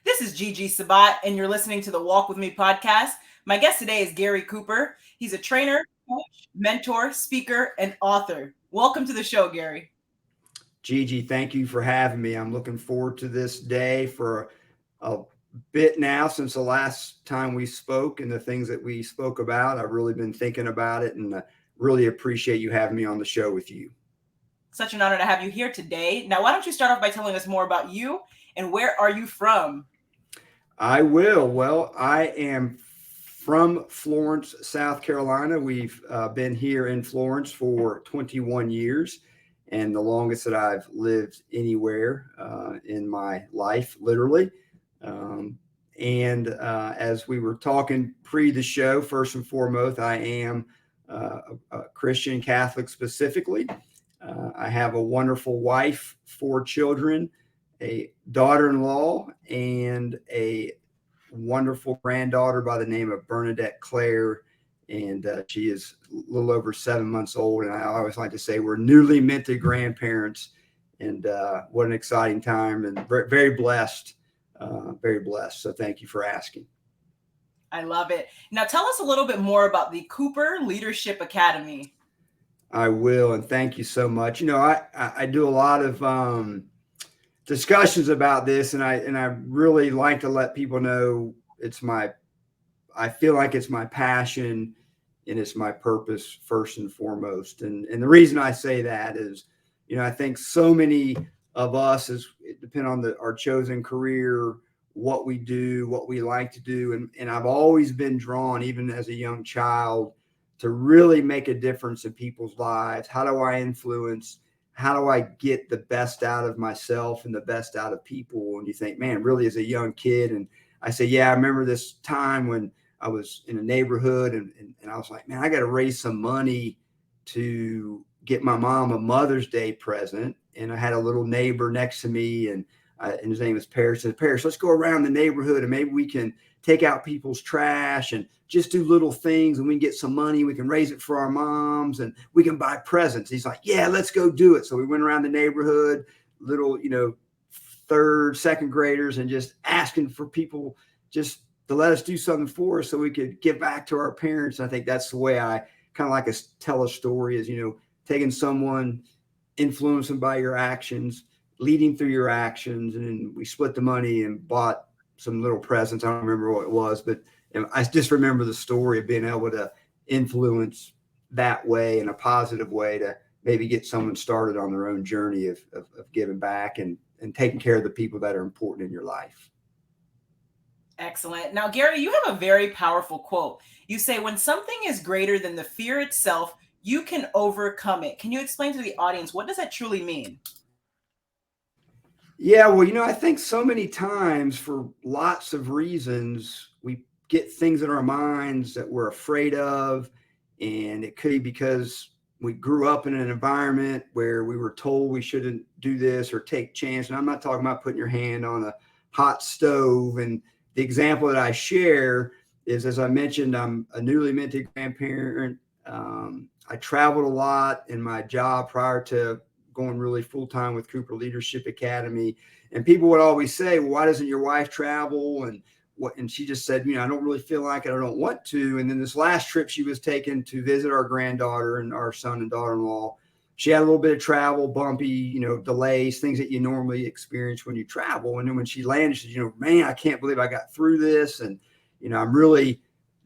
This is Gigi Sabat, and you're listening to the Walk With Me podcast. My guest today is Gary Kooper. He's a trainer, coach, mentor, speaker, and author. Welcome to the show, Gary. Gigi, thank you for having me. I'm looking forward to this day for a bit now since the last time we spoke and the things that we spoke about. I've really been thinking about it and really appreciate you having me on the show with you. Such an honor to have you here today. Now, why don't you start off by telling us more about you and where are you from? I will. Well, I am from Florence, South Carolina. We've been here in Florence for 21 years, and the longest that I've lived anywhere in my life, literally. As we were talking pre the show, first and foremost, I am a Christian Catholic specifically. I have a wonderful wife, 4 children, a daughter-in-law, and a wonderful granddaughter by the name of Bernadette Claire. And she is a little over 7 months old. And I always like to say we're newly minted grandparents. And what an exciting time, and very blessed, very blessed. So thank you for asking. I love it. Now, tell us a little bit more about the Kooper Leadership Academy. I will, and thank you so much. I do a lot of discussions about this, and I really like to let people know I feel like it's my passion and it's my purpose first and foremost. And the reason I say that is, I think so many of us it depend on our chosen career, what we do, what we like to do. And I've always been drawn, even as a young child, to really make a difference in people's lives. How do I influence? How do I get the best out of myself and the best out of people? And you think, man, really as a young kid. And I say, yeah, I remember this time when I was in a neighborhood and I was like, man, I got to raise some money to get my mom a Mother's Day present. And I had a little neighbor next to me and his name was Paris. I said, Paris, let's go around the neighborhood and maybe we can take out people's trash and just do little things, and we can get some money. We can raise it for our moms and we can buy presents. He's like, yeah, let's go do it. So we went around the neighborhood, little, third, second graders, and just asking for people just to let us do something for us so we could give back to our parents. And I think that's the way I kind of like to tell a story is, taking someone, influence them by your actions, leading through your actions. And then we split the money and bought some little presents. I don't remember what it was, but I just remember the story of being able to influence that way in a positive way to maybe get someone started on their own journey of giving back and taking care of the people that are important in your life. Excellent. Now, Gary, you have a very powerful quote. You say, when something is greater than the fear itself, you can overcome it. Can you explain to the audience, what does that truly mean? Yeah, well, I think so many times for lots of reasons, we get things in our minds that we're afraid of. And it could be because we grew up in an environment where we were told we shouldn't do this or take chance. And I'm not talking about putting your hand on a hot stove. And the example that I share is, as I mentioned, I'm a newly minted grandparent. I traveled a lot in my job prior to going really full time with Kooper Leadership Academy. And people would always say, well, why doesn't your wife travel? And she just said, I don't really feel like it. I don't want to. And then this last trip she was taken to visit our granddaughter and our son and daughter-in-law, she had a little bit of travel, bumpy, delays, things that you normally experience when you travel. And then when she landed, she said, man, I can't believe I got through this. And, I'm really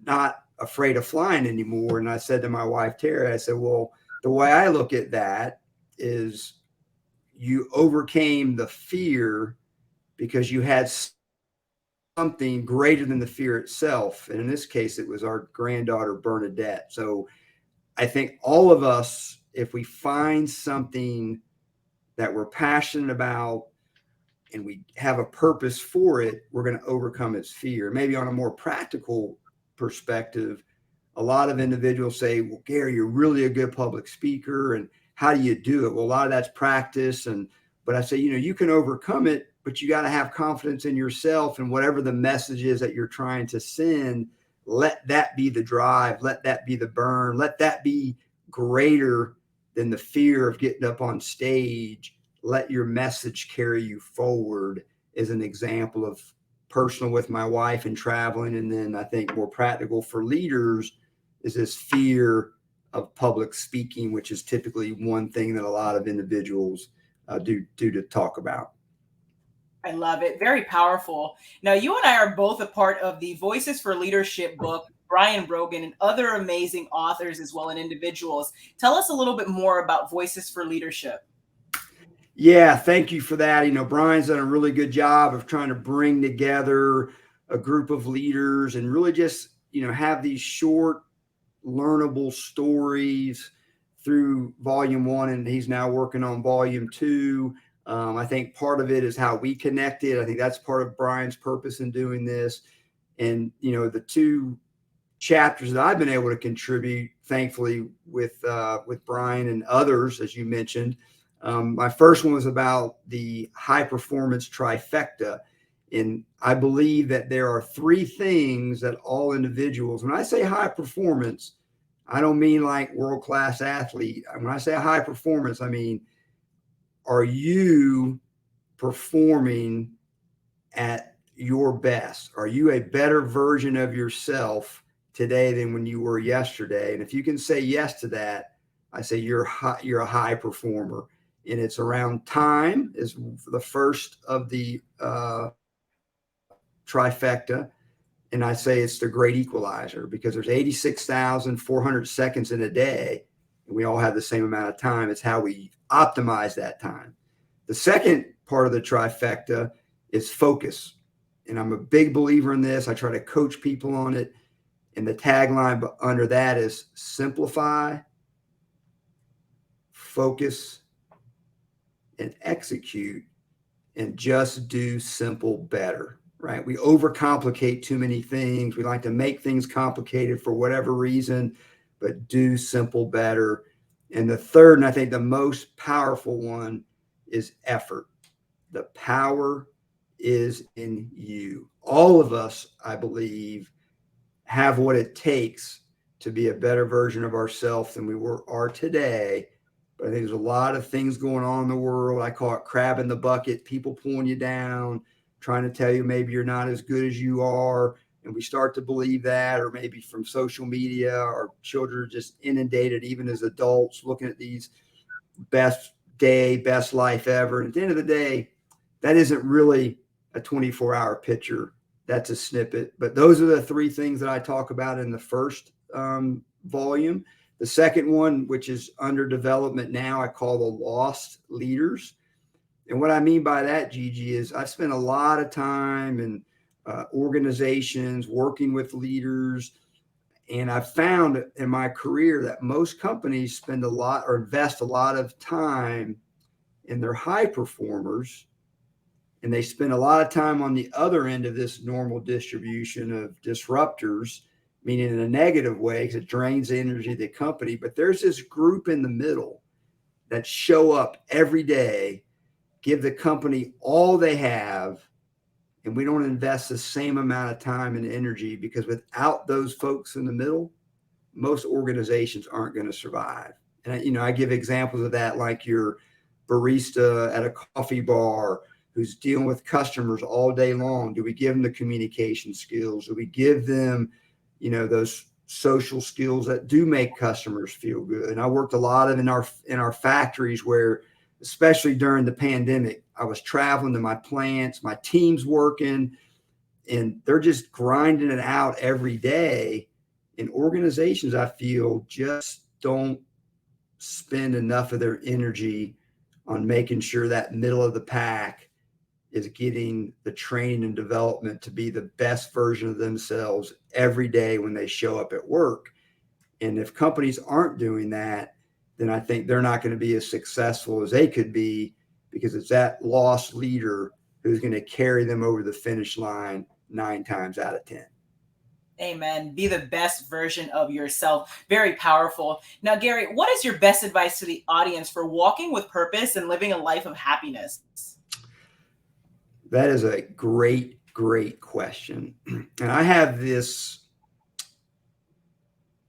not afraid of flying anymore. And I said to my wife, Tara, I said, well, the way I look at that is you overcame the fear because you had something greater than the fear itself. And in this case, it was our granddaughter, Bernadette. So I think all of us, if we find something that we're passionate about and we have a purpose for it, we're going to overcome its fear. Maybe on a more practical perspective, a lot of individuals say, well, Gary, you're really a good public speaker. And how do you do it? Well, a lot of that's practice. But I say, you can overcome it, but you got to have confidence in yourself and whatever the message is that you're trying to send, let that be the drive. Let that be the burn. Let that be greater than the fear of getting up on stage. Let your message carry you forward is an example of personal with my wife and traveling. And then I think more practical for leaders is this fear of public speaking, which is typically one thing that a lot of individuals do to talk about. I love it. Very powerful. Now, you and I are both a part of the Voices for Leadership book, Brian Brogan, and other amazing authors as well and individuals. Tell us a little bit more about Voices for Leadership. Yeah, thank you for that. Brian's done a really good job of trying to bring together a group of leaders and really just, have these short, learnable stories through volume 1, and he's now working on volume 2. I think part of it is how we connected. I think that's part of Brian's purpose in doing this. And, the 2 chapters that I've been able to contribute, thankfully, with Brian and others, as you mentioned. My first one was about the high performance trifecta. And I believe that there are 3 things that all individuals, when I say high performance, I don't mean like world-class athlete. When I say high performance, I mean, are you performing at your best? Are you a better version of yourself today than when you were yesterday? And if you can say yes to that, I say you're a high performer. And it's around time is the first of the trifecta. And I say it's the great equalizer because there's 86,400 seconds in a day, and we all have the same amount of time. It's how we optimize that time. The second part of the trifecta is focus. And I'm a big believer in this. I try to coach people on it. And the tagline under that is simplify, focus, and execute, and just do simple better, right? We overcomplicate too many things. We like to make things complicated for whatever reason, but do simple better. And the third, and I think the most powerful one, is effort. The power is in you. All of us, I believe, have what it takes to be a better version of ourselves than we are today. But I think there's a lot of things going on in the world. I call it crab in the bucket, people pulling you down, trying to tell you maybe you're not as good as you are. And we start to believe that, or maybe from social media, or children are just inundated, even as adults, looking at these best day, best life ever. And at the end of the day, that isn't really a 24-hour picture. That's a snippet. But those are the 3 things that I talk about in the first volume. The second one, which is under development now, I call the lost leaders. And what I mean by that, Gigi, is I've spent a lot of time in organizations working with leaders. And I've found in my career that most companies spend a lot or invest a lot of time in their high performers. And they spend a lot of time on the other end of this normal distribution of disruptors, meaning in a negative way, because it drains the energy of the company. But there's this group in the middle that show up every day, give the company all they have, and we don't invest the same amount of time and energy, because without those folks in the middle, most organizations aren't going to survive. And, I give examples of that, like your barista at a coffee bar who's dealing with customers all day long. Do we give them the communication skills? Do we give them those social skills that do make customers feel good? And I worked a lot in our factories where, especially during the pandemic, I was traveling to my plants, my team's working, and they're just grinding it out every day. And organizations, I feel, just don't spend enough of their energy on making sure that middle of the pack is getting the training and development to be the best version of themselves every day when they show up at work. And if companies aren't doing that, then I think they're not going to be as successful as they could be, because it's that lost leader who's going to carry them over the finish line 9 times out of 10. Amen. Be the best version of yourself. Very powerful. Now, Gary, what is your best advice to the audience for walking with purpose and living a life of happiness? That is a great, great question. And I have this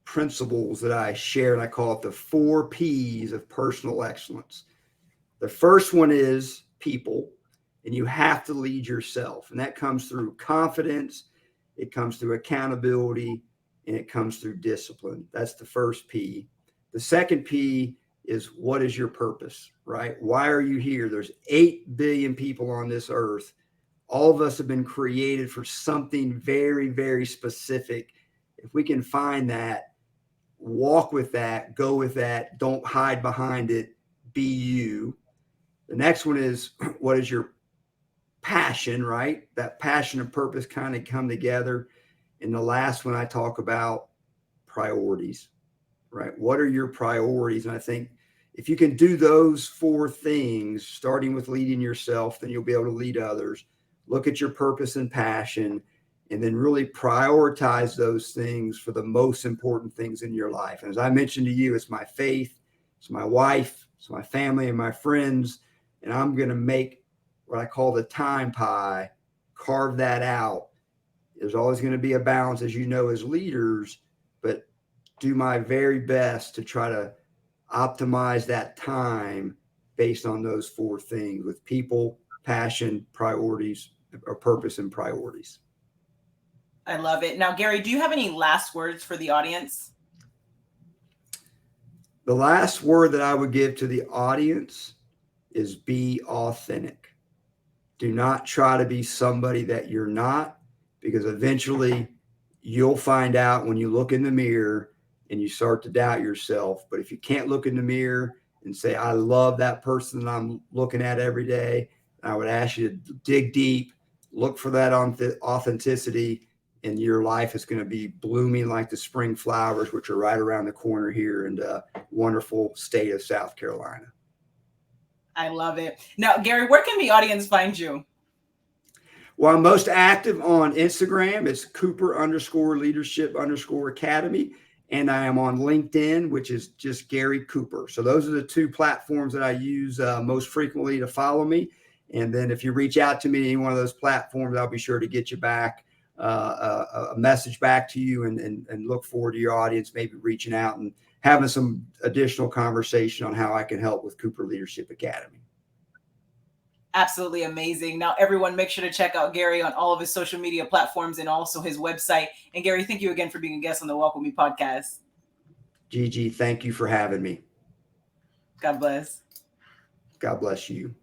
principles that I share, and I call it the 4 P's of personal excellence. The first one is people. and you have to lead yourself. And that comes through confidence, it comes through accountability, and it comes through discipline. That's the first P. The second P is, what is your purpose, right? Why are you here? There's 8 billion people on this earth. All of us have been created for something very, very specific. If we can find that, walk with that, go with that, don't hide behind it, be you. The next one is, what is your passion, right? That passion and purpose kind of come together. And the last one I talk about, priorities, right? What are your priorities? And I think if you can do those 4 things, starting with leading yourself, then you'll be able to lead others. Look at your purpose and passion, and then really prioritize those things for the most important things in your life. And as I mentioned to you, it's my faith, it's my wife, it's my family and my friends. And I'm going to make what I call the time pie, carve that out. There's always going to be a balance, as you know, as leaders, but do my very best to try to optimize that time based on those 4 things, with people, passion, priorities, or purpose and priorities. I love it. Now, Gary, do you have any last words for the audience? The last word that I would give to the audience is be authentic. Do not try to be somebody that you're not, because eventually you'll find out when you look in the mirror and you start to doubt yourself. But if you can't look in the mirror and say, I love that person that I'm looking at every day, I would ask you to dig deep, look for that authenticity, and your life is going to be blooming like the spring flowers, which are right around the corner here in the wonderful state of South Carolina. I love it. Now, Gary, where can the audience find you? Well, I'm most active on Instagram. It's Kooper_Leadership_Academy. And I am on LinkedIn, which is just Gary Kooper. So those are the 2 platforms that I use most frequently to follow me. And then if you reach out to me in any one of those platforms, I'll be sure to get you back a message back to you, and look forward to your audience maybe reaching out and having some additional conversation on how I can help with Kooper Leadership Academy. Absolutely amazing. Now, everyone, make sure to check out Gary on all of his social media platforms and also his website. And Gary, thank you again for being a guest on the Walk With Me podcast. Gigi, thank you for having me. God bless. God bless you.